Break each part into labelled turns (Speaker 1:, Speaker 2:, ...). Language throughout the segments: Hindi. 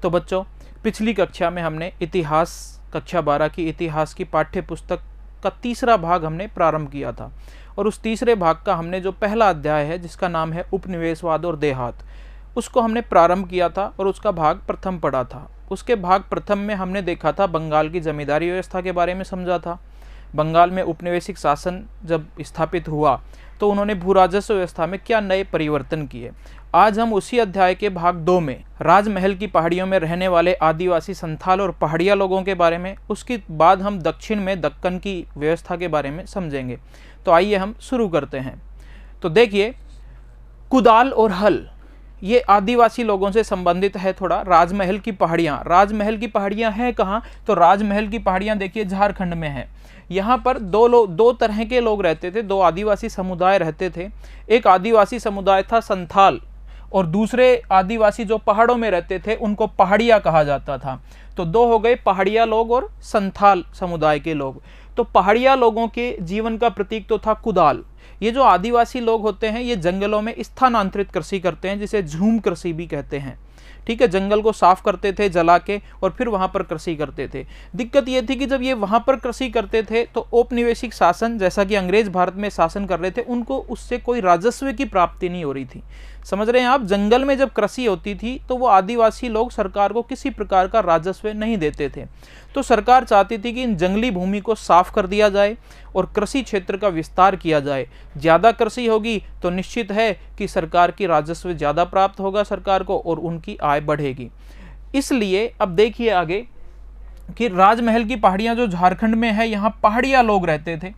Speaker 1: तो बच्चों, पिछली कक्षा में हमने इतिहास, कक्षा 12 की इतिहास की पाठ्य पुस्तक का तीसरा भाग हमने प्रारंभ किया था, और उस तीसरे भाग का हमने जो पहला अध्याय है जिसका नाम है उपनिवेशवाद और देहात, उसको हमने प्रारंभ किया था और उसका भाग प्रथम पढ़ा था। उसके भाग प्रथम में हमने देखा था, बंगाल की जमींदारी व्यवस्था के बारे में समझा था। बंगाल में उपनिवेशिक शासन जब स्थापित हुआ तो उन्होंने भू राजस्व व्यवस्था में क्या नए परिवर्तन किए। आज हम उसी अध्याय के भाग 2 में राजमहल की पहाड़ियों में रहने वाले आदिवासी संथाल और पहाड़िया लोगों के बारे में, उसके बाद हम दक्षिण में दक्कन की व्यवस्था के बारे में समझेंगे। तो आइए हम शुरू करते हैं। तो देखिए, कुदाल और हल ये आदिवासी लोगों से संबंधित है थोड़ा। राजमहल की पहाड़ियाँ हैं कहाँ? तो राजमहल की पहाड़ियाँ देखिए झारखंड में है। यहाँ पर दो तरह के लोग रहते थे, दो आदिवासी समुदाय रहते थे। एक आदिवासी समुदाय था संथाल, और दूसरे आदिवासी जो पहाड़ों में रहते थे उनको पहाड़िया कहा जाता था। तो दो हो गए, पहाड़िया लोग और संथाल समुदाय के लोग। तो पहाड़िया लोगों के जीवन का प्रतीक तो था कुदाल। ये जो आदिवासी लोग होते हैं ये जंगलों में स्थानांतरित कृषि करते हैं, जिसे झूम कृषि भी कहते हैं। ठीक है, जंगल को साफ करते थे जला के और फिर वहां पर कृषि करते थे। दिक्कत ये थी कि जब ये वहां पर कृषि करते थे तो औपनिवेशिक शासन, जैसा कि अंग्रेज भारत में शासन कर रहे थे, उनको उससे कोई राजस्व की प्राप्ति नहीं हो रही थी। समझ रहे हैं आप? जंगल में जब कृषि होती थी तो वो आदिवासी लोग सरकार को किसी प्रकार का राजस्व नहीं देते थे। तो सरकार चाहती थी कि इन जंगली भूमि को साफ कर दिया जाए और कृषि क्षेत्र का विस्तार किया जाए। ज़्यादा कृषि होगी तो निश्चित है कि सरकार की राजस्व ज़्यादा प्राप्त होगा सरकार को और उनकी आय बढ़ेगी। इसलिए अब देखिए आगे कि राजमहल की पहाड़ियाँ जो झारखंड में है, यहाँ पहाड़िया लोग रहते थे।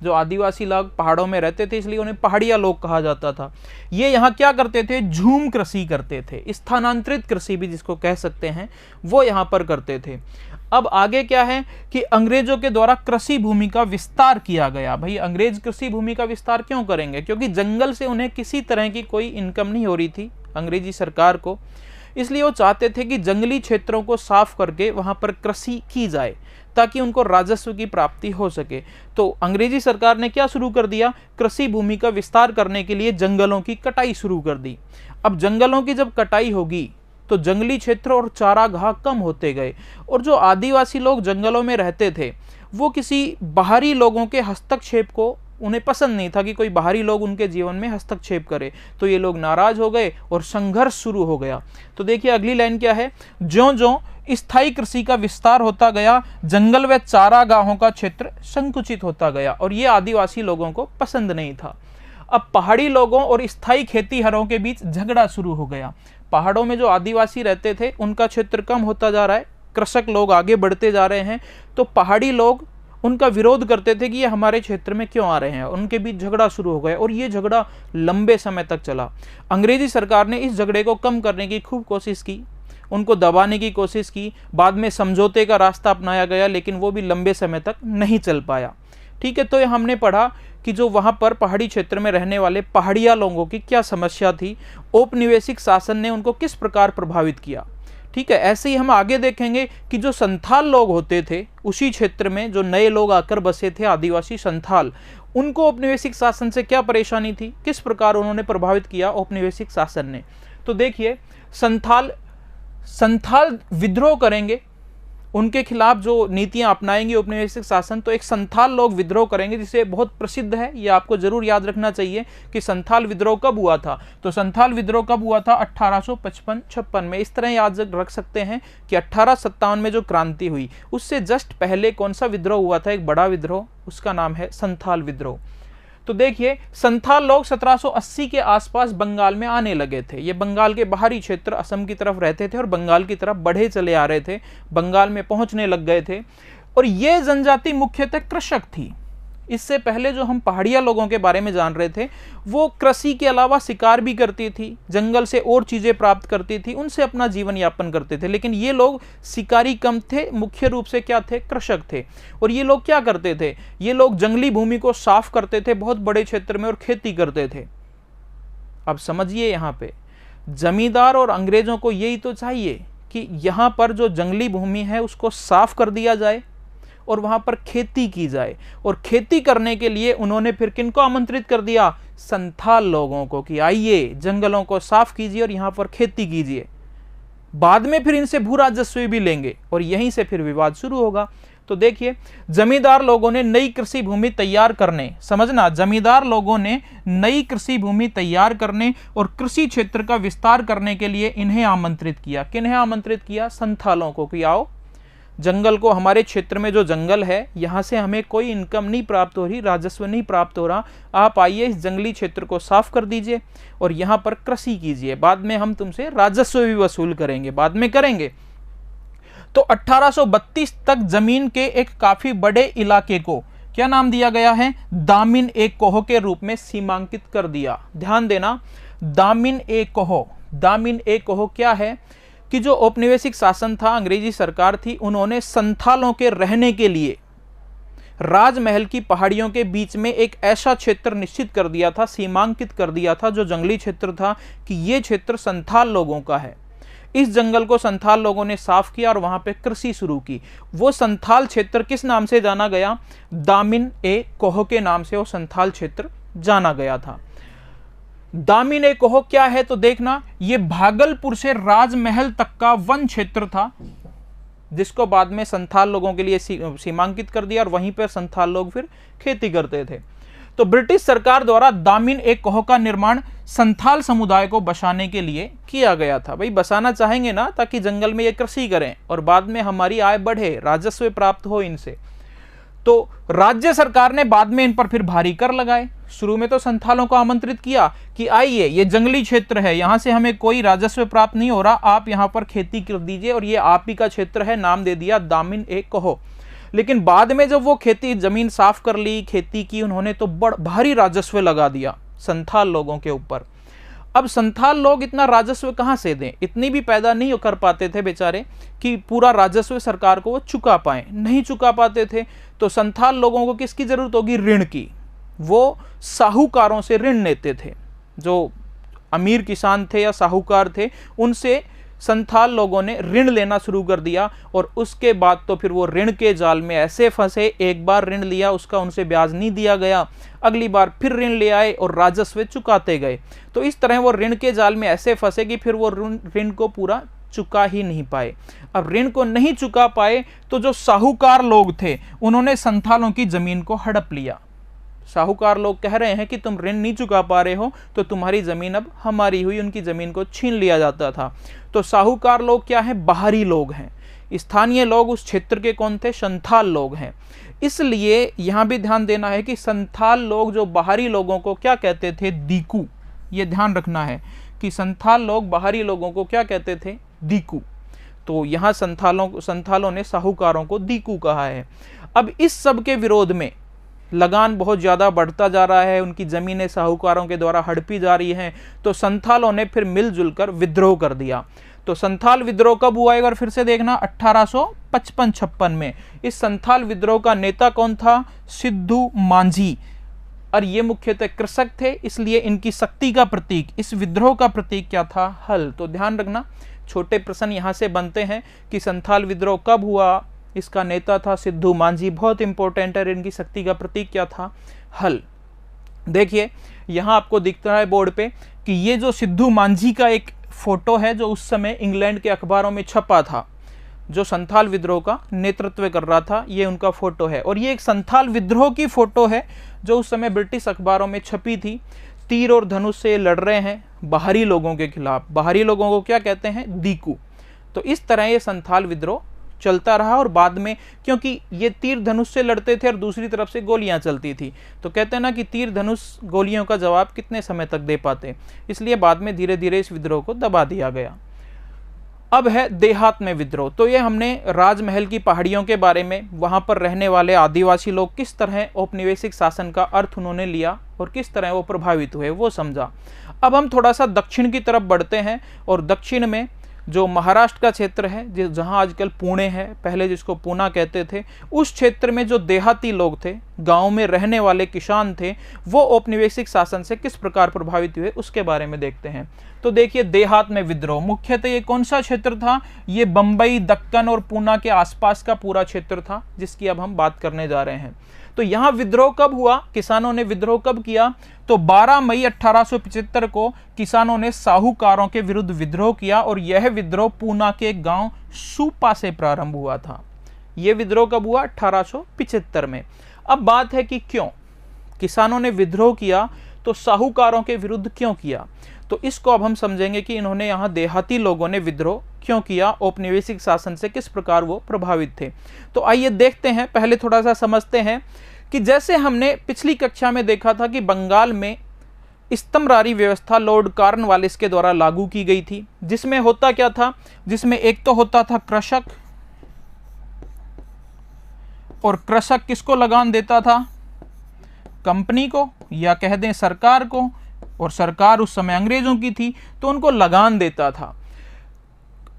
Speaker 1: जो आदिवासी लोग पहाड़ों में रहते थे इसलिए उन्हें पहाड़िया लोग कहा जाता था। ये यहाँ क्या करते थे? झूम कृषि करते थे, स्थानांतरित कृषि भी जिसको कह सकते हैं, वो यहाँ पर करते थे। अब आगे क्या है कि अंग्रेजों के द्वारा कृषि भूमि का विस्तार किया गया। भाई, अंग्रेज कृषि भूमि का विस्तार क्यों करेंगे? क्योंकि जंगल से उन्हें किसी तरह की कोई इनकम नहीं हो रही थी अंग्रेजी सरकार को, इसलिए वो चाहते थे कि जंगली क्षेत्रों को साफ करके वहां पर कृषि की जाए ताकि उनको राजस्व की प्राप्ति हो सके। तो अंग्रेजी सरकार ने क्या शुरू कर दिया? कृषि भूमि का विस्तार करने के लिए जंगलों की कटाई शुरू कर दी। अब जंगलों की जब कटाई होगी तो जंगली क्षेत्र और चारागाह कम होते गए, और जो आदिवासी लोग जंगलों में रहते थे वो किसी बाहरी लोगों के हस्तक्षेप को उन्हें पसंद नहीं था कि कोई बाहरी लोग उनके जीवन में हस्तक्षेप करे। तो ये लोग नाराज हो गए और संघर्ष शुरू हो गया। तो देखिए अगली लाइन क्या है? ज्यों-ज्यों स्थायी कृषि का विस्तार होता गया, जंगल व चारागाहों का क्षेत्र संकुचित होता गया, और ये आदिवासी लोगों को पसंद नहीं था। अब पहाड़ी लोगों और स्थायी खेतीहरों के बीच झगड़ा शुरू हो गया। पहाड़ों में जो आदिवासी रहते थे उनका क्षेत्र कम होता जा रहा है, कृषक लोग आगे बढ़ते जा रहे हैं, तो पहाड़ी लोग उनका विरोध करते थे कि ये हमारे क्षेत्र में क्यों आ रहे हैं। उनके बीच झगड़ा शुरू हो गया और ये झगड़ा लंबे समय तक चला। अंग्रेजी सरकार ने इस झगड़े को कम करने की खूब कोशिश की, उनको दबाने की कोशिश की। बाद में समझौते का रास्ता अपनाया गया, लेकिन वो भी लंबे समय तक नहीं चल पाया। ठीक है, तो हमने पढ़ा कि जो वहाँ पर पहाड़ी क्षेत्र में रहने वाले पहाड़िया लोगों की क्या समस्या थी, औपनिवेशिक शासन ने उनको किस प्रकार प्रभावित किया। ठीक है, ऐसे ही हम आगे देखेंगे कि जो संथाल लोग होते थे उसी क्षेत्र में, जो नए लोग आकर बसे थे आदिवासी संथाल, उनको औपनिवेशिक शासन से क्या परेशानी थी, किस प्रकार उन्होंने प्रभावित किया औपनिवेशिक शासन ने। तो देखिए, संथाल विद्रोह करेंगे, उनके खिलाफ जो नीतियां अपनाएंगे औपनिवेशिक शासन, तो एक संथाल लोग विद्रोह करेंगे, जिसे बहुत प्रसिद्ध है, ये आपको जरूर याद रखना चाहिए कि संथाल विद्रोह कब हुआ था। तो संथाल विद्रोह कब हुआ था? 1855-56 में। इस तरह याद रख सकते हैं कि 1857 में जो क्रांति हुई उससे जस्ट पहले कौन सा विद्रोह हुआ था? एक बड़ा विद्रोह, उसका नाम है संथाल विद्रोह। तो देखिए, संथाल लोग 1780 के आसपास बंगाल में आने लगे थे। ये बंगाल के बाहरी क्षेत्र असम की तरफ रहते थे और बंगाल की तरफ बढ़े चले आ रहे थे, बंगाल में पहुंचने लग गए थे। और ये जनजाति मुख्यतः कृषक थी। इससे पहले जो हम पहाड़िया लोगों के बारे में जान रहे थे, वो कृषि के अलावा शिकार भी करती थी, जंगल से और चीजें प्राप्त करती थी, उनसे अपना जीवन यापन करते थे। लेकिन ये लोग शिकारी कम थे, मुख्य रूप से क्या थे? कृषक थे। और ये लोग क्या करते थे? ये लोग जंगली भूमि को साफ करते थे बहुत बड़े क्षेत्र में और खेती करते थे। अब समझिए, यहाँ पे जमींदार और अंग्रेजों को यही तो चाहिए कि यहाँ पर जो जंगली भूमि है उसको साफ कर दिया जाए और वहां पर खेती की जाए। और खेती करने के लिए उन्होंने फिर किनको आमंत्रित कर दिया? संथाल लोगों को, कि आइए जंगलों को साफ कीजिए और यहाँ पर खेती कीजिए। बाद में फिर इनसे भू राजस्व भी लेंगे और यहीं से फिर विवाद शुरू होगा। तो देखिए, जमींदार लोगों ने नई कृषि भूमि तैयार करने, समझना, जमींदार लोगों ने नई कृषि भूमि तैयार करने और कृषि क्षेत्र का विस्तार करने के लिए इन्हें आमंत्रित किया। किन्हें आमंत्रित किया? संथालों को, कि आओ जंगल को, हमारे क्षेत्र में जो जंगल है यहाँ से हमें कोई इनकम नहीं प्राप्त हो रही, राजस्व नहीं प्राप्त हो रहा, आप आइए इस जंगली क्षेत्र को साफ कर दीजिए और यहाँ पर कृषि कीजिए, बाद में हम तुमसे राजस्व भी वसूल करेंगे, बाद में करेंगे। तो 1832 तक जमीन के एक काफी बड़े इलाके को क्या नाम दिया गया है? दामिन ए कोह के रूप में सीमांकित कर दिया। ध्यान देना, दामिन ए कोह। दामिन ए कोह क्या है कि जो औपनिवेशिक शासन था, अंग्रेजी सरकार थी, उन्होंने संथालों के रहने के लिए राजमहल की पहाड़ियों के बीच में एक ऐसा क्षेत्र निश्चित कर दिया था, सीमांकित कर दिया था, जो जंगली क्षेत्र था, कि ये क्षेत्र संथाल लोगों का है। इस जंगल को संथाल लोगों ने साफ किया और वहां पे कृषि शुरू की। वो संथाल क्षेत्र किस नाम से जाना गया? दामिन ए कोह के नाम से वो संथाल क्षेत्र जाना गया था। दामिन ए कोह क्या है? तो देखना, ये भागलपुर से राजमहल तक का वन क्षेत्र था, जिसको बाद में संथाल लोगों के लिए सीमांकित कर दिया और वहीं पर संथाल लोग फिर खेती करते थे। तो ब्रिटिश सरकार द्वारा दामिन ए कोह का निर्माण संथाल समुदाय को बसाने के लिए किया गया था। भाई बसाना चाहेंगे ना, ताकि जंगल में ये कृषि करें और बाद में हमारी आय बढ़े, राजस्व प्राप्त हो इनसे। तो राज्य सरकार ने बाद में इन पर फिर भारी कर लगाए। शुरू में तो संथालों को आमंत्रित किया कि आइए, ये जंगली क्षेत्र है, यहां से हमें कोई राजस्व प्राप्त नहीं हो रहा, आप यहां पर खेती कर दीजिए और ये आप ही का क्षेत्र है, नाम दे दिया दामिन ए कोह। लेकिन बाद में जब वो खेती जमीन साफ कर ली, खेती की उन्होंने, तो भारी राजस्व लगा दिया संथाल लोगों के ऊपर। अब संथाल लोग इतना राजस्व कहां से दें? इतनी भी पैदा नहीं कर पाते थे बेचारे कि पूरा राजस्व सरकार को वो चुका पाए, नहीं चुका पाते थे। तो संथाल लोगों को किसकी जरूरत होगी? ऋण की। वो साहूकारों से ऋण लेते थे, जो अमीर किसान थे या साहूकार थे, उनसे संथाल लोगों ने ऋण लेना शुरू कर दिया। और उसके बाद तो फिर वो ऋण के जाल में ऐसे फंसे, एक बार ऋण लिया, उसका उनसे ब्याज नहीं दिया गया, अगली बार फिर ऋण ले आए और राजस्व चुकाते गए। तो इस तरह वो ऋण के जाल में ऐसे फंसे कि फिर वो ऋण को पूरा चुका ही नहीं पाए। अब ऋण को नहीं चुका पाए तो जो साहूकार लोग थे, उन्होंने संथालों की जमीन को हड़प लिया। साहूकार लोग कह रहे हैं कि तुम ऋण नहीं चुका पा रहे हो तो तुम्हारी जमीन अब हमारी हुई, उनकी जमीन को छीन लिया जाता था। तो साहूकार लोग क्या है? बाहरी लोग हैं। स्थानीय लोग उस क्षेत्र के कौन थे? संथाल लोग हैं। इसलिए यहां भी ध्यान देना है कि संथाल लोग जो बाहरी लोगों को क्या कहते थे? दीकू। ये ध्यान रखना है कि संथाल लोग बाहरी लोगों को क्या कहते थे? दीकू। तो यहां संथालों ने साहूकारों को दीकू कहा है। अब इस सब के विरोध में लगान बहुत ज़्यादा बढ़ता जा रहा है, उनकी ज़मीनें साहूकारों के द्वारा हड़पी जा रही हैं। तो संथालों ने फिर मिलजुल कर विद्रोह कर दिया। तो संथाल विद्रोह कब हुआ? एक बार फिर से देखना, 1855-56 में। इस संथाल विद्रोह का नेता कौन था? सिद्धू मांझी। और ये मुख्यतः कृषक थे, इसलिए इनकी शक्ति का प्रतीक, इस विद्रोह का प्रतीक क्या था? हल। तो ध्यान रखना, छोटे प्रश्न यहाँ से बनते हैं कि संथाल विद्रोह कब हुआ, इसका नेता था सिद्धू मांझी, बहुत इंपॉर्टेंट है। इनकी शक्ति का प्रतीक क्या था? हल। देखिए यहाँ आपको दिखता है बोर्ड पे कि ये जो सिद्धू मांझी का एक फोटो है, जो उस समय इंग्लैंड के अखबारों में छपा था, जो संथाल विद्रोह का नेतृत्व कर रहा था, ये उनका फोटो है। और ये एक संथाल विद्रोह की फोटो है जो उस समय ब्रिटिश अखबारों में छपी थी। तीर और धनुष से लड़ रहे हैं बाहरी लोगों के खिलाफ। बाहरी लोगों को क्या कहते हैं? दीकू। तो इस तरह ये संथाल विद्रोह चलता रहा। और बाद में क्योंकि ये तीर धनुष से लड़ते थे और दूसरी तरफ से गोलियां चलती थी, तो कहते हैं ना कि तीर धनुष गोलियों का जवाब कितने समय तक दे पाते, इसलिए बाद में धीरे धीरे इस विद्रोह को दबा दिया गया। अब है देहात में विद्रोह। तो ये हमने राजमहल की पहाड़ियों के बारे में, वहाँ पर रहने वाले आदिवासी लोग किस तरह औपनिवेशिक शासन का अर्थ उन्होंने लिया और किस तरह वो प्रभावित हुए, वो समझा। अब हम थोड़ा सा दक्षिण की तरफ बढ़ते हैं और दक्षिण में जो महाराष्ट्र का क्षेत्र है, जहाँ आजकल पुणे है, पहले जिसको पूना कहते थे, उस क्षेत्र में जो देहाती लोग थे, गाँव में रहने वाले किसान थे, वो औपनिवेशिक शासन से किस प्रकार प्रभावित हुए उसके बारे में देखते हैं। तो तो देखिए देहात में विद्रोह, मुख्यतः ये कौन सा क्षेत्र था, ये बंबई, दक्कन और पूना के आसपास का पूरा क्षेत्र था जिसकी अब हम बात करने जा रहे हैं। तो यहां विद्रोह कब हुआ, किसानों ने विद्रोह कब किया, तो 12 मई 1875 को किसानों ने साहूकारों के विरुद्ध विद्रोह किया और यह विद्रोह पूना के गांव सूपा से प्रारंभ हुआ था। यह विद्रोह कब हुआ, 1875 में। अब बात है कि क्यों किसानों ने विद्रोह किया, तो साहूकारों के विरुद्ध क्यों किया, तो इसको अब हम समझेंगे कि इन्होंने यहाँ देहाती लोगों ने विद्रोह क्यों किया, औपनिवेशिक शासन से किस प्रकार वो प्रभावित थे। तो आइए देखते हैं, पहले थोड़ा सा समझते हैं कि जैसे हमने पिछली कक्षा में देखा था कि बंगाल में स्तंभरारी व्यवस्था लॉर्ड कॉर्नवालिस के द्वारा लागू की गई थी, जिसमें होता क्या था, जिसमें एक तो होता था कृषक, और कृषक किसको लगान देता था, कंपनी को या कह दें सरकार को, और सरकार उस समय अंग्रेजों की थी तो उनको लगान देता था।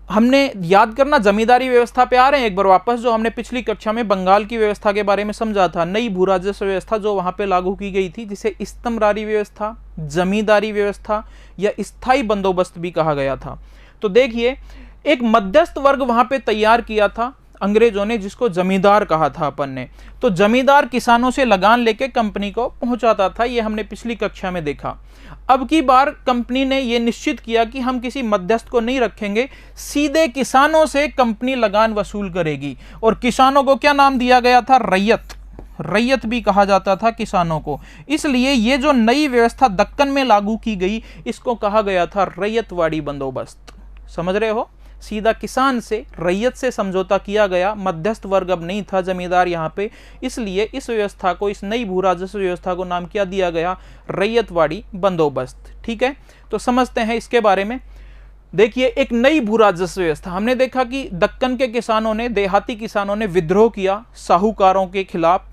Speaker 1: हमने याद करना, जमींदारी व्यवस्था पे आ रहे हैं एक बार वापस, जो हमने पिछली कक्षा में बंगाल की व्यवस्था के बारे में समझा था, नई भू राजस्व व्यवस्था जो वहां पे लागू की गई थी, जिसे स्तंभरारी व्यवस्था, जमींदारी व्यवस्था या स्थायी बंदोबस्त भी कहा गया था। तो देखिए एक मध्यस्थ वर्ग वहां पे तैयार किया था अंग्रेजों ने, जिसको जमींदार कहा था अपन ने। तो जमींदार किसानों से लगान लेके कंपनी को पहुंचाता था, ये हमने पिछली कक्षा में देखा। अब की बार कंपनी ने यह निश्चित किया कि हम किसी मध्यस्थ को नहीं रखेंगे, सीधे किसानों से कंपनी लगान वसूल करेगी। और किसानों को क्या नाम दिया गया था, रैयत, रैयत भी कहा जाता था किसानों को। इसलिए ये जो नई व्यवस्था दक्कन में लागू की गई, इसको कहा गया था रैयतवाड़ी बंदोबस्त। समझ रहे हो, सीधा किसान से, रैयत से समझौता किया गया, मध्यस्थ वर्ग अब नहीं था जमींदार यहाँ पे। इसलिए इस व्यवस्था को, इस नई भू राजस्व व्यवस्था को नाम क्या दिया गया, रैयतवाड़ी बंदोबस्त। ठीक है, तो समझते हैं इसके बारे में। देखिए एक नई भू राजस्व व्यवस्था, हमने देखा कि दक्कन के किसानों ने, देहाती किसानों ने विद्रोह किया साहूकारों के खिलाफ,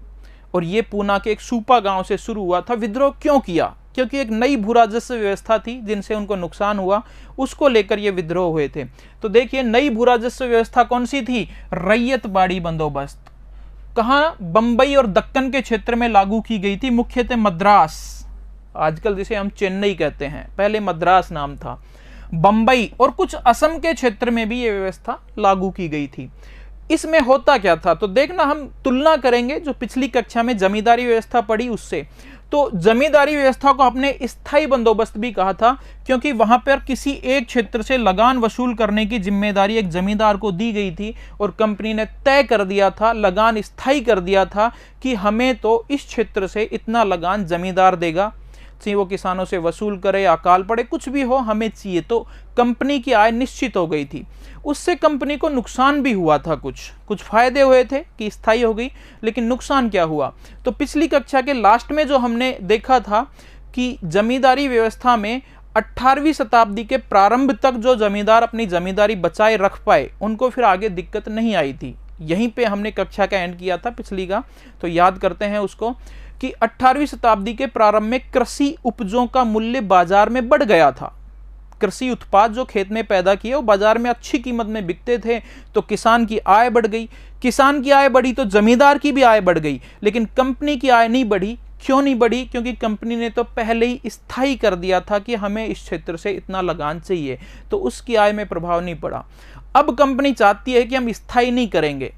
Speaker 1: और ये पूना के एक सूपा गांव से शुरू हुआ था। विद्रोह क्यों किया, क्योंकि एक नई भू राजस्व व्यवस्था थी जिनसे उनको नुकसान हुआ, उसको लेकर ये विद्रोह हुए थे। तो देखिए नई भू राजस्व व्यवस्था कौन सी थी, रैयतवाड़ी बंदोबस्त। कहाँ, बंबई और दक्कन के क्षेत्र में लागू की गई थी, मुख्यतः मद्रास, आजकल जिसे हम चेन्नई कहते हैं, पहले मद्रास नाम था, बंबई और कुछ असम के क्षेत्र में भी ये व्यवस्था लागू की गई थी। इसमें होता क्या था, तो देखना हम तुलना करेंगे जो पिछली कक्षा में जमींदारी व्यवस्था पढ़ी उससे। तो जमींदारी व्यवस्था को आपने स्थायी बंदोबस्त भी कहा था, क्योंकि वहां पर किसी एक क्षेत्र से लगान वसूल करने की जिम्मेदारी एक जमींदार को दी गई थी, और कंपनी ने तय कर दिया था, लगान स्थायी कर दिया था कि हमें तो इस क्षेत्र से इतना लगान जमींदार देगा, चाहे वो किसानों से वसूल करे, अकाल पड़े, कुछ भी हो, हमें चाहिए। तो कंपनी की आय निश्चित हो गई थी। उससे कंपनी को नुकसान भी हुआ था, कुछ फायदे हुए थे कि स्थायी हो गई, लेकिन नुकसान क्या हुआ, तो पिछली कक्षा के लास्ट में जो हमने देखा था कि जमींदारी व्यवस्था में 18वीं शताब्दी के प्रारंभ तक जो जमींदार अपनी जमींदारी बचाए रख पाए, उनको फिर आगे दिक्कत नहीं आई थी। यहीं पे हमने कक्षा का एंड किया था पिछली का, तो याद करते हैं उसको कि 18वीं शताब्दी के प्रारंभ में कृषि उपजों का मूल्य बाजार में बढ़ गया था। कृषि उत्पाद जो खेत में पैदा किए वो बाजार में अच्छी कीमत में बिकते थे, तो किसान की आय बढ़ गई। किसान की आय बढ़ी तो जमींदार की भी आय बढ़ गई, लेकिन कंपनी की आय नहीं बढ़ी। क्यों नहीं बढ़ी, क्योंकि कंपनी ने तो पहले ही स्थायी कर दिया था कि हमें इस क्षेत्र से इतना लगान चाहिए, तो उसकी आय में प्रभाव नहीं पड़ा। अब कंपनी चाहती है कि हम स्थायी नहीं करेंगे,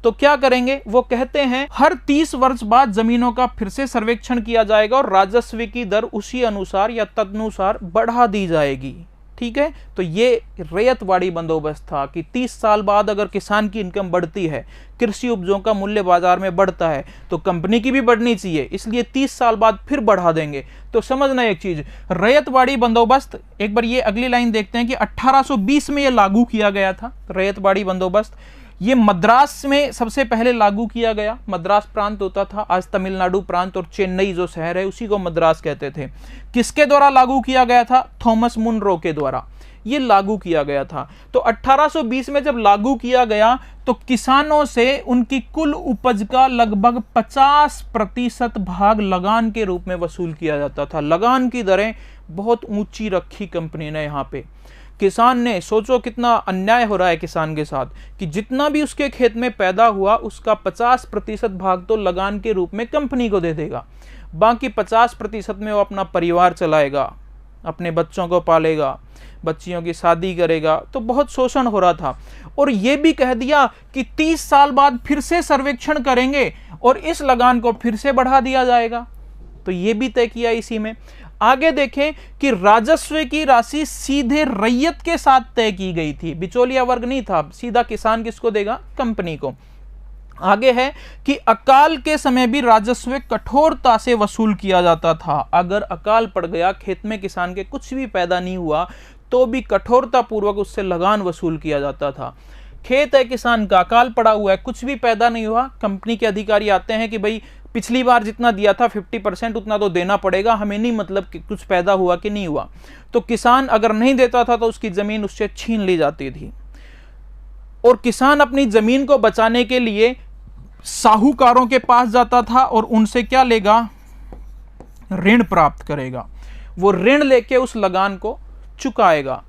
Speaker 1: तो क्या करेंगे, वो कहते हैं हर 30 वर्ष बाद जमीनों का फिर से सर्वेक्षण किया जाएगा और राजस्व की दर उसी अनुसार या तदनुसार बढ़ा दी जाएगी। ठीक है, तो ये रैयतवाड़ी बंदोबस्त था कि 30 साल बाद अगर किसान की इनकम बढ़ती है, कृषि उपजों का मूल्य बाजार में बढ़ता है, तो कंपनी की भी बढ़नी चाहिए, इसलिए 30 साल बाद फिर बढ़ा देंगे। तो समझना एक चीज, रैयतवाड़ी बंदोबस्त, एक बार ये अगली लाइन देखते हैं कि 1820 में ये लागू किया गया था रैयतवाड़ी बंदोबस्त। ये मद्रास में सबसे पहले लागू किया गया। मद्रास प्रांत होता था, आज तमिलनाडु प्रांत, और चेन्नई जो शहर है उसी को मद्रास कहते थे। किसके द्वारा लागू किया गया था, थॉमस मुनरो के द्वारा ये लागू किया गया था। तो 1820 में जब लागू किया गया तो किसानों से उनकी कुल उपज का लगभग 50% भाग लगान के रूप में वसूल किया जाता था। लगान की दरें बहुत ऊंची रखी कंपनी ने यहाँ पे। किसान ने, सोचो कितना अन्याय हो रहा है किसान के साथ, कि जितना भी उसके खेत में पैदा हुआ उसका 50% भाग तो लगान के रूप में कंपनी को दे देगा, बाकी 50% में वो अपना परिवार चलाएगा, अपने बच्चों को पालेगा, बच्चियों की शादी करेगा, तो बहुत शोषण हो रहा था। और ये भी कह दिया कि 30 साल बाद फिर से सर्वेक्षण करेंगे और इस लगान को फिर से बढ़ा दिया जाएगा, तो ये भी तय किया इसी में। आगे देखें कि राजस्व की राशि सीधे रैयत के साथ तय की गई थी, बिचौलिया वर्ग नहीं था, सीधा किसान किसको देगा? कंपनी को। आगे है कि अकाल के समय भी राजस्व कठोरता से वसूल किया जाता था। अगर अकाल पड़ गया, खेत में किसान के कुछ भी पैदा नहीं हुआ, तो भी कठोरता पूर्वक उससे लगान वसूल किया जाता था। खेत है किसान का, अकाल पड़ा हुआ है, कुछ भी पैदा नहीं हुआ, कंपनी के अधिकारी आते हैं कि भाई पिछली बार जितना दिया था 50% उतना तो देना पड़ेगा, हमें नहीं मतलब कि कुछ पैदा हुआ कि नहीं हुआ। तो किसान अगर नहीं देता था तो उसकी जमीन उससे छीन ली जाती थी। और किसान अपनी जमीन को बचाने के लिए साहूकारों के पास जाता था और उनसे क्या लेगा? ऋण प्राप्त करेगा। वो ऋण लेके उस लगान को चुकाएगा।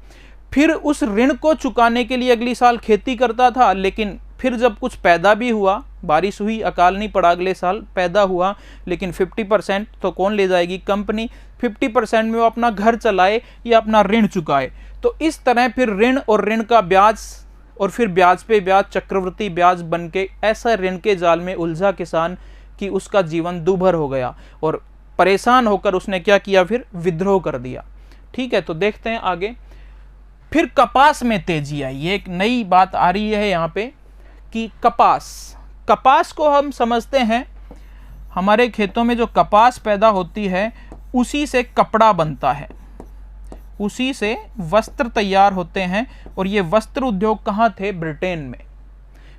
Speaker 1: फिर उस ऋण को चुकाने के लिए अगली साल खेती करता था, लेकिन फिर जब कुछ पैदा भी हुआ, बारिश हुई, अकाल नहीं पड़ा, अगले साल पैदा हुआ, लेकिन 50% तो कौन ले जाएगी? कंपनी। 50% में वो अपना घर चलाए या अपना ऋण चुकाए। तो इस तरह फिर ऋण और ऋण का ब्याज और फिर ब्याज पे ब्याज, चक्रवृद्धि ब्याज बन के ऐसा ऋण के जाल में उलझा किसान कि उसका जीवन दूभर हो गया और परेशान होकर उसने क्या किया? फिर विद्रोह कर दिया। ठीक है, तो देखते हैं आगे। फिर कपास में तेजी आई। ये एक नई बात आ रही है यहाँ पे कि कपास को हम समझते हैं, हमारे खेतों में जो कपास पैदा होती है उसी से कपड़ा बनता है, उसी से वस्त्र तैयार होते हैं। और ये वस्त्र उद्योग कहाँ थे? ब्रिटेन में।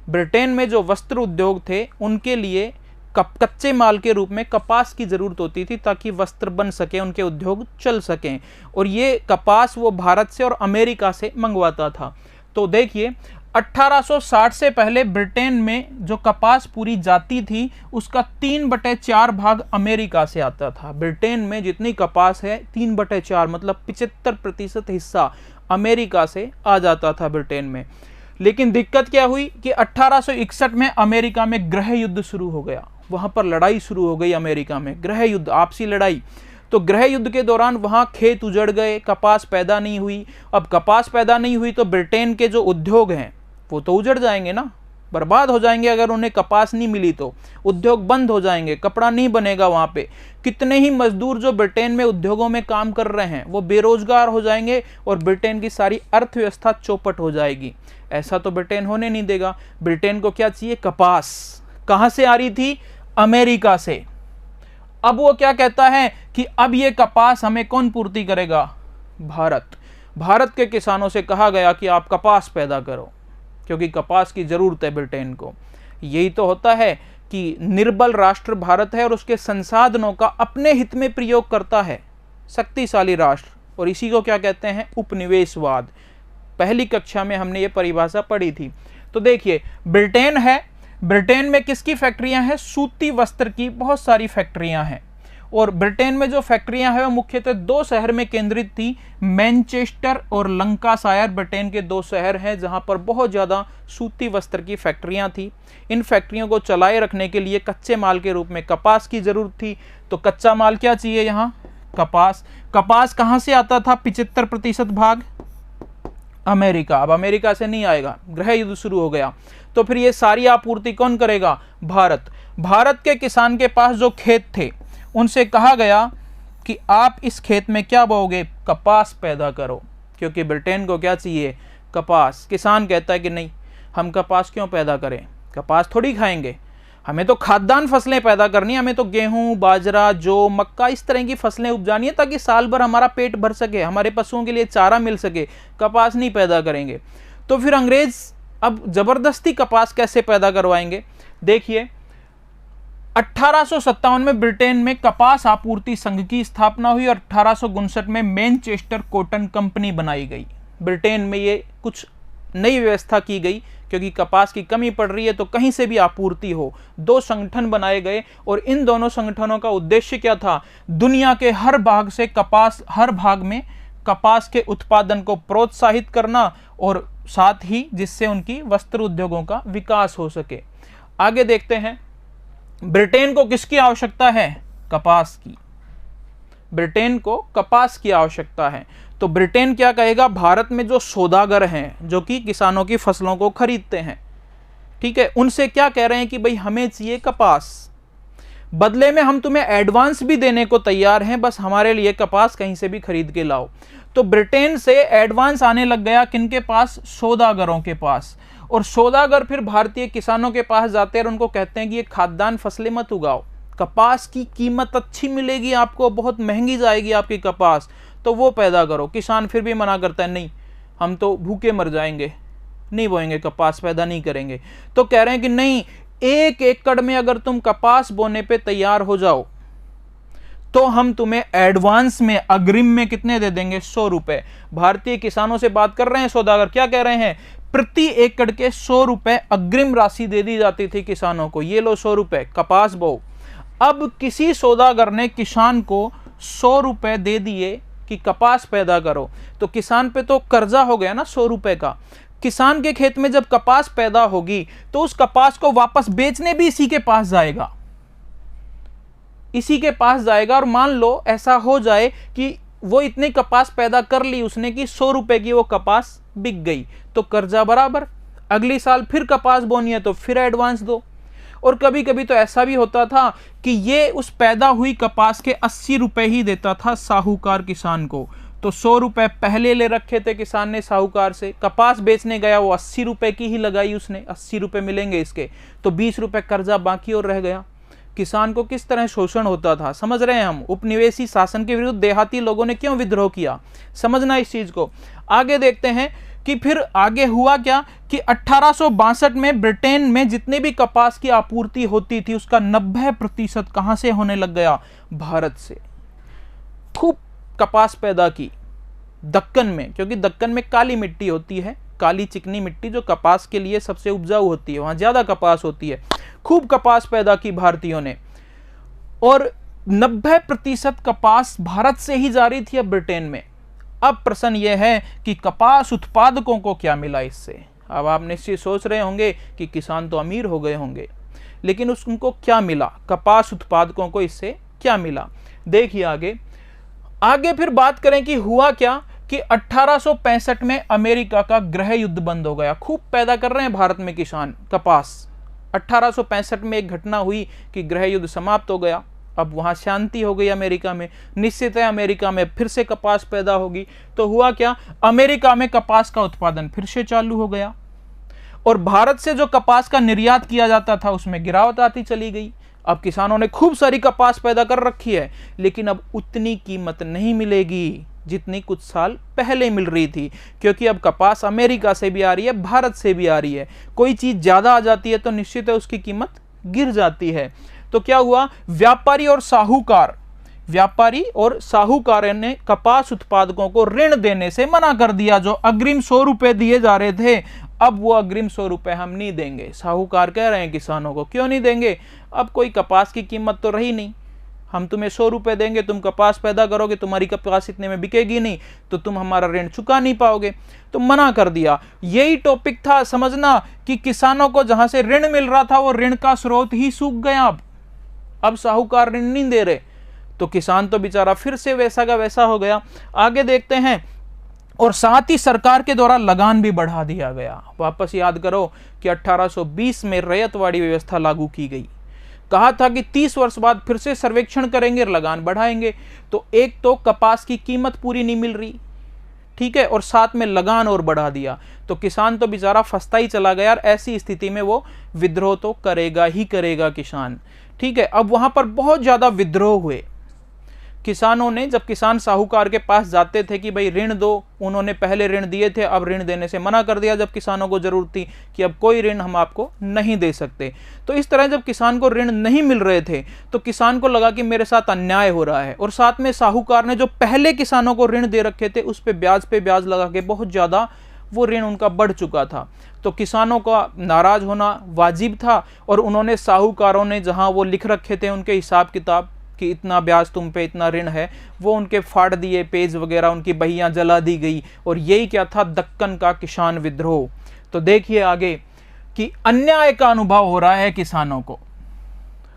Speaker 1: ब्रिटेन में जो वस्त्र उद्योग थे उनके लिए कच्चे माल के रूप में कपास की जरूरत होती थी ताकि वस्त्र बन सके, उनके उद्योग चल सकें। और ये कपास वो भारत से और अमेरिका से मंगवाता था। तो देखिए 1860 से पहले ब्रिटेन में जो कपास पूरी जाती थी उसका 3/4 भाग अमेरिका से आता था। ब्रिटेन में जितनी कपास है 3/4 मतलब 75% हिस्सा अमेरिका से आ जाता था ब्रिटेन में। लेकिन दिक्कत क्या हुई कि 1861 में अमेरिका में गृह युद्ध शुरू हो गया, वहां पर लड़ाई शुरू हो गई अमेरिका में, गृह युद्ध, आपसी लड़ाई। तो गृह युद्ध के दौरान वहां खेत उजड़ गए, कपास पैदा नहीं हुई। अब कपास पैदा नहीं हुई तो ब्रिटेन के जो उद्योग हैं वो तो उजड़ जाएंगे ना, बर्बाद हो जाएंगे। अगर उन्हें कपास नहीं मिली तो उद्योग बंद हो जाएंगे, कपड़ा नहीं बनेगा वहां पे। कितने ही मजदूर जो ब्रिटेन में उद्योगों में काम कर रहे हैं वो बेरोजगार हो जाएंगे और ब्रिटेन की सारी अर्थव्यवस्था चौपट हो जाएगी। ऐसा तो ब्रिटेन होने नहीं देगा। ब्रिटेन को क्या चाहिए? कपास। कहां से आ रही थी? अमेरिका से। अब वो क्या कहता है कि अब ये कपास हमें कौन पूर्ति करेगा? भारत। भारत के किसानों से कहा गया कि आप कपास पैदा करो, क्योंकि कपास की जरूरत है ब्रिटेन को। यही तो होता है कि निर्बल राष्ट्र भारत है और उसके संसाधनों का अपने हित में प्रयोग करता है, शक्तिशाली राष्ट्र। और इसी को क्या कहते हैं? उपनिवेशवाद। पहली कक्षा में हमने ये परिभाषा पढ़ी थी। तो देखिए ब्रिटेन है, ब्रिटेन में किसकी फैक्ट्रियां हैं? सूती वस्त्र की बहुत सारी फैक्ट्रियां हैं। और ब्रिटेन में जो फैक्ट्रियां हैं वो मुख्यतः 2 शहर में केंद्रित थी, मैनचेस्टर और लंकाशायर। ब्रिटेन के 2 शहर हैं जहां पर बहुत ज़्यादा सूती वस्त्र की फैक्ट्रियां थी। इन फैक्ट्रियों को चलाए रखने के लिए कच्चे माल के रूप में कपास की जरूरत थी। तो कच्चा माल क्या चाहिए यहाँ? कपास। कपास कहाँ से आता था? 75% भाग अमेरिका। अब अमेरिका से नहीं आएगा, गृह युद्ध शुरू हो गया। तो फिर ये सारी आपूर्ति कौन करेगा? भारत। भारत के किसान के पास जो खेत थे उनसे कहा गया कि आप इस खेत में क्या बोओगे? कपास पैदा करो, क्योंकि ब्रिटेन को क्या चाहिए? कपास। किसान कहता है कि नहीं, हम कपास क्यों पैदा करें, कपास थोड़ी खाएंगे, हमें तो खाद्यान्न फसलें पैदा करनी है, हमें तो गेहूं, बाजरा, जौ, मक्का इस तरह की फसलें उपजानी है ताकि साल भर हमारा पेट भर सके, हमारे पशुओं के लिए चारा मिल सके, कपास नहीं पैदा करेंगे। तो फिर अंग्रेज अब जबरदस्ती कपास कैसे पैदा करवाएंगे? देखिए 1857 में ब्रिटेन में कपास आपूर्ति संघ की स्थापना हुई और 1859 में मैनचेस्टर कॉटन कंपनी बनाई गई। ब्रिटेन में ये कुछ नई व्यवस्था की गई क्योंकि कपास की कमी पड़ रही है तो कहीं से भी आपूर्ति हो। 2 संगठन बनाए गए और इन दोनों संगठनों का उद्देश्य क्या था? दुनिया के हर भाग से कपास, हर भाग में कपास के उत्पादन को प्रोत्साहित करना और साथ ही जिससे उनकी वस्त्र उद्योगों का विकास हो सके। आगे देखते हैं, ब्रिटेन को किसकी आवश्यकता है? कपास की। ब्रिटेन को कपास की आवश्यकता है। तो ब्रिटेन क्या कहेगा, भारत में जो सौदागर हैं जो कि किसानों की फसलों को खरीदते हैं, ठीक है, उनसे क्या कह रहे हैं कि भाई हमें चाहिए कपास, बदले में हम तुम्हें एडवांस भी देने को तैयार हैं, बस हमारे लिए कपास कहीं से भी खरीद के लाओ। तो ब्रिटेन से एडवांस आने लग गया किनके पास, सौदागरों के पास। और सौदागर फिर भारतीय किसानों के पास जाते हैं और उनको कहते हैं कि ये खाद्यान्न फसलें मत उगाओ, कपास की कीमत अच्छी मिलेगी आपको, बहुत महंगी जाएगी आपकी कपास, तो वो पैदा करो। किसान फिर भी मना करता है, नहीं हम तो भूखे मर जाएंगे, नहीं बोएंगे कपास, पैदा नहीं करेंगे। तो कह रहे हैं कि नहीं, 1 एकड़ में अगर तुम कपास बोने पे तैयार हो जाओ तो हम तुम्हें एडवांस में, अग्रिम में कितने दे देंगे, 100 रुपए। भारतीय किसानों से बात कर रहे हैं सौदागर, क्या कह रहे हैं, प्रति एकड़ के 100 रुपए अग्रिम राशि दे दी जाती थी किसानों को, ये लो 100 रुपए कपास बो। अब किसी सौदागर ने किसान को 100 रुपए दे दिए कि कपास पैदा करो, तो किसान पे तो कर्जा हो गया ना 100 रुपए का। किसान के खेत में जब कपास पैदा होगी तो उस कपास को वापस बेचने भी इसी के पास जाएगा, इसी के पास जाएगा। और मान लो ऐसा हो जाए कि वो इतनी कपास पैदा कर ली उसने कि 100 रुपए की वो कपास बिक गई, तो कर्जा बराबर, अगली साल फिर कपास बोनी है तो फिर एडवांस दो। और कभी कभी तो ऐसा भी होता था कि ये उस पैदा हुई कपास के 80 रुपए ही देता था साहूकार किसान को, तो 100 रुपए पहले ले रखे थे किसान ने साहूकार से, कपास बेचने गया वो 80 रुपए की ही लगाई उसने, 80 रुपए मिलेंगे इसके, तो 20 रुपए कर्जा बाकी और रह गया। किसान को किस तरह शोषण होता था, समझ रहे हैं हम। उपनिवेशी शासन के विरुद्ध देहाती लोगों ने क्यों विद्रोह किया, समझना इस चीज को। आगे देखते हैं कि फिर आगे हुआ क्या कि 1862 में ब्रिटेन में जितने भी कपास की आपूर्ति होती थी उसका 90% कहां से होने लग गया, भारत से। खूब कपास पैदा की दक्कन में, क्योंकि दक्कन में काली मिट्टी होती है, काली चिकनी मिट्टी जो कपास के लिए सबसे उपजाऊ होती है, वहां ज्यादा कपास होती है। खूब कपास पैदा की भारतीयों ने, और 90% कपास भारत से ही जारी थी अब ब्रिटेन में। अब प्रश्न यह है कि कपास उत्पादकों को क्या मिला इससे। अब आप निश्चित सोच रहे होंगे कि किसान तो अमीर हो गए होंगे, लेकिन उनको क्या मिला, कपास उत्पादकों को इससे क्या मिला। देखिए आगे फिर बात करें कि हुआ क्या कि 1865 में अमेरिका का गृह युद्ध बंद हो गया। खूब पैदा कर रहे हैं भारत में किसान कपास, 1865 में एक घटना हुई कि गृह युद्ध समाप्त हो गया, अब वहां शांति हो गई अमेरिका में। निश्चित है अमेरिका में फिर से कपास पैदा होगी, तो हुआ क्या, अमेरिका में कपास का उत्पादन फिर से चालू हो गया, और भारत से जो कपास का निर्यात किया जाता था उसमें गिरावट आती चली गई। अब किसानों ने खूब सारी कपास पैदा कर रखी है, लेकिन अब उतनी कीमत नहीं मिलेगी जितनी कुछ साल पहले मिल रही थी, क्योंकि अब कपास अमेरिका से भी आ रही है, भारत से भी आ रही है। कोई चीज ज्यादा आ जाती है तो निश्चित है उसकी कीमत गिर जाती है। तो क्या हुआ, व्यापारी और साहूकार ने कपास उत्पादकों को ऋण देने से मना कर दिया। जो अग्रिम 100 रुपए दिए जा रहे थे, अब वो अग्रिम 100 रुपए हम नहीं देंगे। साहूकार कह रहे हैं किसानों को, क्यों नहीं देंगे, अब कोई कपास की कीमत तो रही नहीं, हम तुम्हें 100 रुपए देंगे, तुम कपास पैदा करोगे, तुम्हारी कपास इतने में बिकेगी नहीं, तो तुम हमारा ऋण चुका नहीं पाओगे, तो मना कर दिया। यही टॉपिक था, समझना, कि किसानों को जहां से ऋण मिल रहा था वो ऋण का स्रोत ही सूख गया। अब साहूकार ऋण नहीं दे रहे, तो किसान तो बेचारा फिर से वैसा का वैसा हो गया। आगे देखते हैं, और साथ ही सरकार के द्वारा लगान भी बढ़ा दिया गया। वापस याद करो कि 1820 में रैयतवाड़ी व्यवस्था लागू की गई, कहा था कि 30 वर्ष बाद फिर से सर्वेक्षण करेंगे और लगान बढ़ाएंगे। तो एक तो कपास की कीमत पूरी नहीं मिल रही, ठीक है, और साथ में लगान और बढ़ा दिया, तो किसान तो बेचारा फंसता ही चला गया। ऐसी स्थिति में वो विद्रोह तो करेगा ही करेगा किसान, ठीक है। अब वहां पर बहुत ज्यादा विद्रोह हुए किसानों ने। जब किसान साहूकार के पास जाते थे कि भाई ऋण दो, उन्होंने पहले ऋण दिए थे, अब ऋण देने से मना कर दिया जब किसानों को जरूरत थी कि अब कोई ऋण हम आपको नहीं दे सकते। तो इस तरह जब किसान को ऋण नहीं मिल रहे थे तो किसान को लगा कि मेरे साथ अन्याय हो रहा है, और साथ में साहूकार ने जो पहले किसानों को ऋण दे रखे थे उस पे ब्याज लगा के बहुत ज्यादा वो ऋण उनका बढ़ चुका था। तो किसानों का नाराज होना वाजिब था, और उन्होंने साहूकारों ने जहां वो लिख रखे थे उनके हिसाब किताब कि इतना ब्याज तुम पे, इतना ऋण है, वो उनके फाड़ दिए पेज वगैरह, उनकी बहियां जला दी गई। और यही क्या था, दक्कन का किसान विद्रोह। तो देखिए आगे कि अन्याय का अनुभव हो रहा है किसानों को।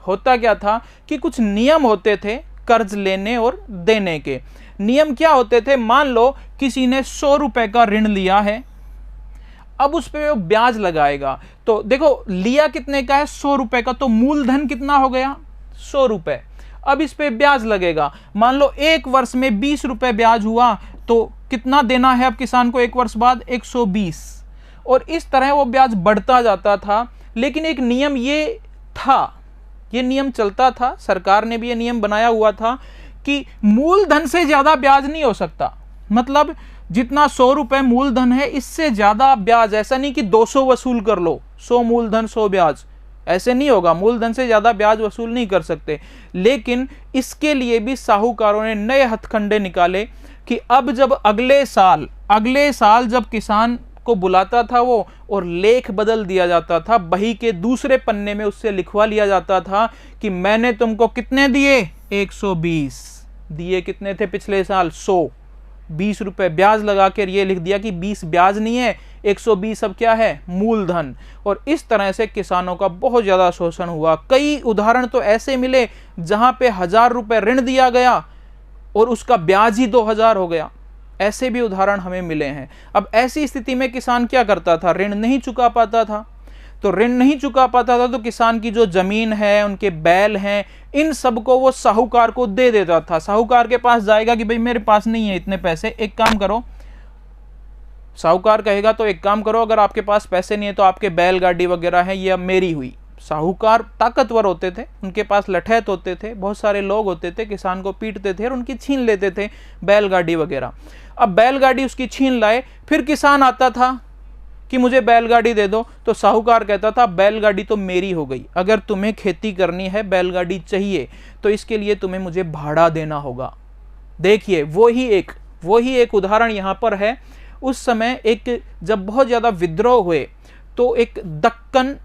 Speaker 1: होता क्या था कि कुछ नियम होते थे कर्ज लेने और देने के। नियम क्या होते थे? मान लो किसी ने 100 रुपए का ऋण लिया है, अब उस पे वो ब्याज लगाएगा। तो देखो लिया कितने का है? 100 रुपए का, तो मूलधन कितना हो गया? 100 रुपए। अब इस पे ब्याज लगेगा, मान लो 1 वर्ष में 20 रुपए ब्याज हुआ, तो कितना देना है अब किसान को 1 वर्ष बाद? 120। और इस तरह वो ब्याज बढ़ता जाता था। लेकिन एक नियम ये था, ये नियम चलता था, सरकार ने भी ये नियम बनाया हुआ था कि मूलधन से ज्यादा ब्याज नहीं हो सकता। मतलब जितना 100 रुपए मूलधन है, इससे ज्यादा ब्याज, ऐसा नहीं कि 200 वसूल कर लो, 100 मूलधन 100 ब्याज, ऐसे नहीं होगा। मूलधन से ज्यादा ब्याज वसूल नहीं कर सकते। लेकिन इसके लिए भी साहूकारों ने नए हथकंडे निकाले कि अब जब अगले साल जब किसान को बुलाता था वो, और लेख बदल दिया जाता था, बही के दूसरे पन्ने में उससे लिखवा लिया जाता था कि मैंने तुमको कितने दिए? 120 दिए। कितने थे पिछले साल? 100। 20 रुपए ब्याज लगा कर ये लिख दिया कि 20 ब्याज नहीं है, 120 अब क्या है? मूलधन। और इस तरह से किसानों का बहुत ज्यादा शोषण हुआ। कई उदाहरण तो ऐसे मिले जहां पे 1000 रुपए ऋण दिया गया और उसका ब्याज ही 2000 हो गया। ऐसे भी उदाहरण हमें मिले हैं। अब ऐसी स्थिति में किसान क्या करता था? ऋण नहीं चुका पाता था। तो ऋण नहीं चुका पाता था तो किसान की जो जमीन है, उनके बैल हैं, इन सब को वो साहूकार को दे देता था। साहूकार के पास जाएगा कि भाई मेरे पास नहीं है इतने पैसे, एक काम करो। साहूकार कहेगा तो एक काम करो, अगर आपके पास पैसे नहीं है तो आपके बैलगाड़ी वगैरह है, ये अब मेरी हुई। साहूकार ताकतवर होते थे, उनके पास लठैत होते थे, बहुत सारे लोग होते थे, किसान को पीटते थे और उनकी छीन लेते थे बैलगाड़ी वगैरह। अब बैलगाड़ी उसकी छीन लाए, फिर किसान आता था कि मुझे बैलगाड़ी दे दो, तो साहूकार कहता था बैलगाड़ी तो मेरी हो गई, अगर तुम्हें खेती करनी है, बैलगाड़ी चाहिए, तो इसके लिए तुम्हें मुझे भाड़ा देना होगा। देखिए वही एक उदाहरण यहाँ पर है। उस समय एक जब बहुत ज़्यादा विद्रोह हुए तो एक दक्कन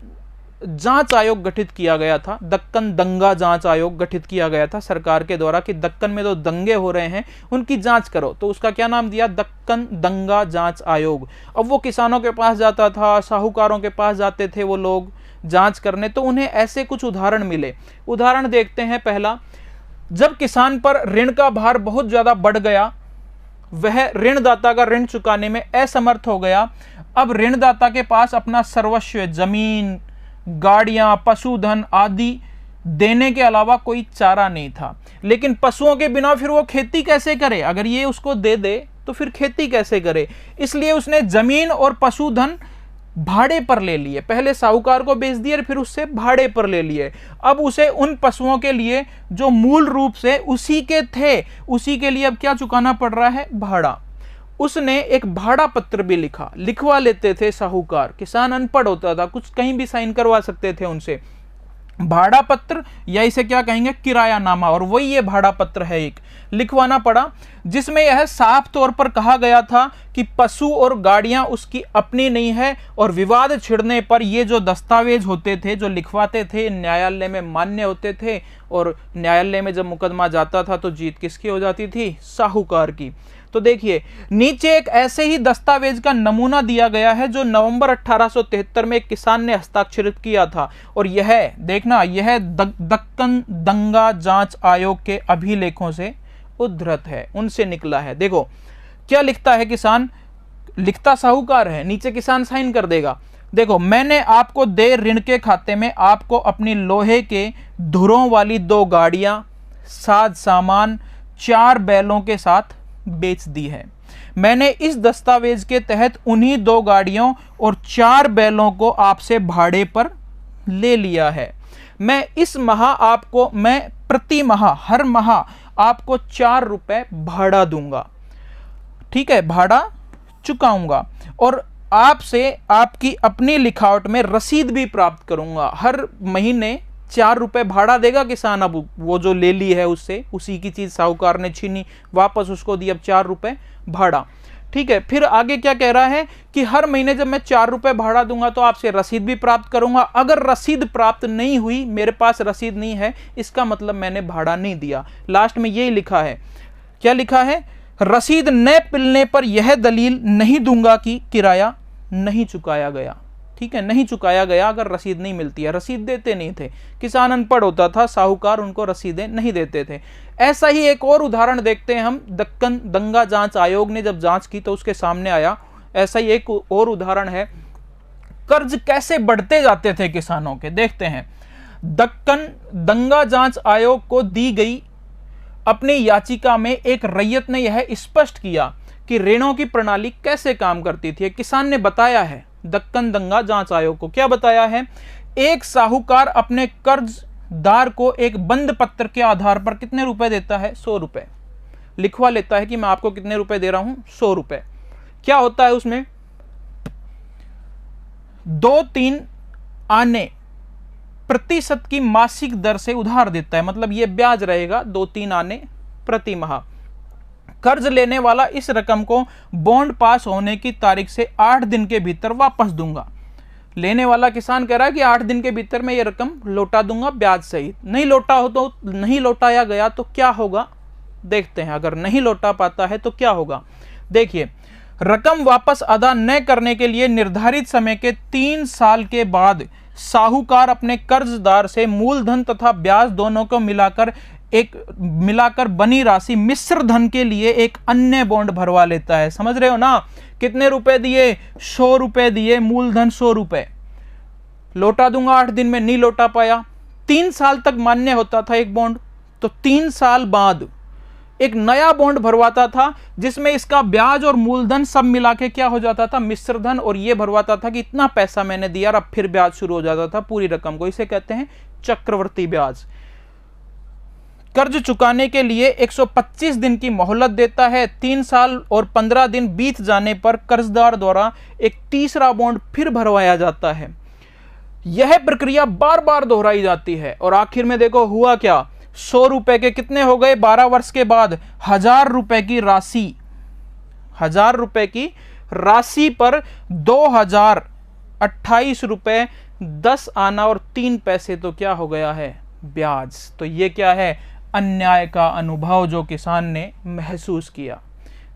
Speaker 1: जांच आयोग गठित किया गया था, दक्कन दंगा जांच आयोग गठित किया गया था सरकार के द्वारा कि दक्कन में जो दंगे हो रहे हैं उनकी जांच करो। तो उसका क्या नाम दिया? दक्कन दंगा जांच आयोग। अब वो किसानों के पास जाता था, साहूकारों के पास जाते थे वो लोग जांच करने, तो उन्हें ऐसे कुछ उदाहरण मिले। उदाहरण देखते हैं। पहला, जब किसान पर ऋण का भार बहुत ज्यादा बढ़ गया, वह ऋणदाता का ऋण चुकाने में असमर्थ हो गया। अब ऋणदाता के पास अपना सर्वस्व, जमीन, गाड़ियां, पशुधन आदि देने के अलावा कोई चारा नहीं था। लेकिन पशुओं के बिना फिर वो खेती कैसे करे? अगर ये उसको दे दे तो फिर खेती कैसे करे? इसलिए उसने जमीन और पशुधन भाड़े पर ले लिए। पहले साहूकार को बेच दिए, फिर उससे भाड़े पर ले लिए। अब उसे उन पशुओं के लिए जो मूल रूप से उसी के थे, उसी के लिए अब क्या चुकाना पड़ रहा है? भाड़ा। उसने एक भाड़ा पत्र भी लिखवा लेते थे साहूकार। किसान अनपढ़ होता था, कुछ कहीं भी साइन करवा सकते थे उनसे। भाड़ा पत्र या इसे क्या कहेंगे? किरायानामा। और वही ये भाड़ा पत्र है, एक लिखवाना पड़ा, जिसमें यह साफ तौर पर कहा गया था कि पशु और गाड़ियां उसकी अपनी नहीं है, और विवाद छिड़ने पर ये जो दस्तावेज होते थे, जो लिखवाते थे, न्यायालय में मान्य होते थे। और न्यायालय में जब मुकदमा जाता था तो जीत किसकी हो जाती थी? साहूकार की। तो देखिए नीचे एक ऐसे ही दस्तावेज का नमूना दिया गया है जो नवंबर 1873 में एक किसान ने हस्ताक्षरित किया था। और यह देखना, यह दक्कन दंगा जांच आयोग के अभिलेखों से उद्धृत है, उनसे निकला है। देखो क्या लिखता है किसान, लिखता साहूकार है, नीचे किसान साइन कर देगा। देखो, मैंने आपको दे ऋण के खाते में आपको अपनी लोहे के धुरों वाली 2 गाड़ियां, साज सामान, 4 बैलों के साथ बेच दी है। मैंने इस दस्तावेज के तहत उन्हीं 2 गाड़ियों और 4 बैलों को आपसे भाड़े पर ले लिया है। मैं प्रति माह, हर माह आपको 4 रुपए भाड़ा दूंगा, ठीक है, भाड़ा चुकाऊंगा, और आपसे आपकी अपनी लिखावट में रसीद भी प्राप्त करूंगा। हर महीने 4 रुपए भाड़ा देगा किसान। अब वो जो ले ली है उससे, उसी की चीज साहूकार ने छीनी, वापस उसको दी, अब 4 रुपए भाड़ा, ठीक है। फिर आगे क्या कह रहा है कि हर महीने जब मैं 4 रुपए भाड़ा दूंगा तो आपसे रसीद भी प्राप्त करूंगा। अगर रसीद प्राप्त नहीं हुई, मेरे पास रसीद नहीं है, इसका मतलब मैंने भाड़ा नहीं दिया। लास्ट में यही लिखा है, क्या लिखा है? रसीद न मिलने पर यह दलील नहीं दूंगा कि किराया नहीं चुकाया गया। ठीक है, नहीं चुकाया गया अगर रसीद नहीं मिलती है। रसीद देते नहीं थे, किसान अनपढ़ होता था, साहूकार उनको रसीदें नहीं देते थे। ऐसा ही एक और उदाहरण देखते हैं हम, दक्कन दंगा जांच आयोग ने जब जांच की तो उसके सामने आया, ऐसा ही एक और उदाहरण है, कर्ज कैसे बढ़ते जाते थे किसानों के। देखते हैं, दक्कन दंगा जांच आयोग को दी गई अपनी याचिका में एक रैयत ने यह स्पष्ट किया कि ऋणों की प्रणाली कैसे काम करती थी। किसान ने बताया है दक्कन दंगा जांच आयोग को, क्या बताया है, एक साहूकार अपने कर्जदार को एक बंद पत्र के आधार पर कितने रुपए देता है, 100 रुपए लिखवा लेता है कि मैं आपको कितने रुपए दे रहा हूं, 100 रुपए। क्या होता है उसमें 2-3 आने प्रतिशत की मासिक दर से उधार देता है, मतलब यह ब्याज रहेगा 2-3 आने प्रति माह। कर्ज लेने वाला इस रकम को बॉन्ड पास होने की तारीख से 8 दिन के भीतर वापस दूंगा। लेने वाला किसान कह रहा है कि 8 दिन के भीतर मैं ये रकम लौटा दूंगा ब्याज सहित। नहीं लौटा हो तो नहीं लौटाया गया तो क्या होगा, देखते हैं। अगर नहीं लौटा पाता है तो क्या होगा, देखिए, रकम वापस अदा न करने के लिए निर्धारित समय के 3 साल के बाद साहूकार अपने कर्जदार से मूलधन तथा ब्याज दोनों को मिलाकर बनी राशि मिश्र धन के लिए एक अन्य बॉन्ड भरवा लेता है। समझ रहे हो ना, कितने रुपए दिए, 100 रुपए दिए, मूलधन 100 रुपए, लौटा दूंगा 8 दिन में, नहीं लौटा पाया, 3 साल तक मान्य होता था एक बॉन्ड, तो 3 साल बाद एक नया बॉन्ड भरवाता था जिसमें इसका ब्याज और मूलधन सब मिला के क्या हो जाता था, मिश्र धन, और ये भरवाता था कि इतना पैसा मैंने दिया और अब फिर ब्याज शुरू हो जाता था पूरी रकम को। इसे कहते हैं चक्रवर्ती ब्याज। कर्ज चुकाने के लिए 125 दिन की मोहलत देता है। 3 साल और 15 दिन बीत जाने पर कर्जदार द्वारा एक तीसरा बॉन्ड फिर भरवाया जाता है। यह प्रक्रिया बार बार दोहराई जाती है और आखिर में देखो हुआ क्या, 100 रुपए के कितने हो गए, 12 वर्ष के बाद 1000 रुपए की राशि, 1000 रुपए की राशि पर 2028 रुपए 10 आना और 3 पैसे तो क्या हो गया है, ब्याज। तो ये क्या है, अन्याय का अनुभव जो किसान ने महसूस किया।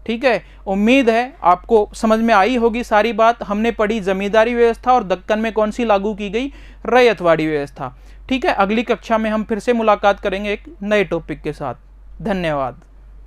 Speaker 1: ठीक है, उम्मीद है आपको समझ में आई होगी सारी बात। हमने पढ़ी जमींदारी व्यवस्था और दक्कन में कौन सी लागू की गई, रैयतवाड़ी व्यवस्था। ठीक है, अगली कक्षा में हम फिर से मुलाकात करेंगे एक नए टॉपिक के साथ। धन्यवाद।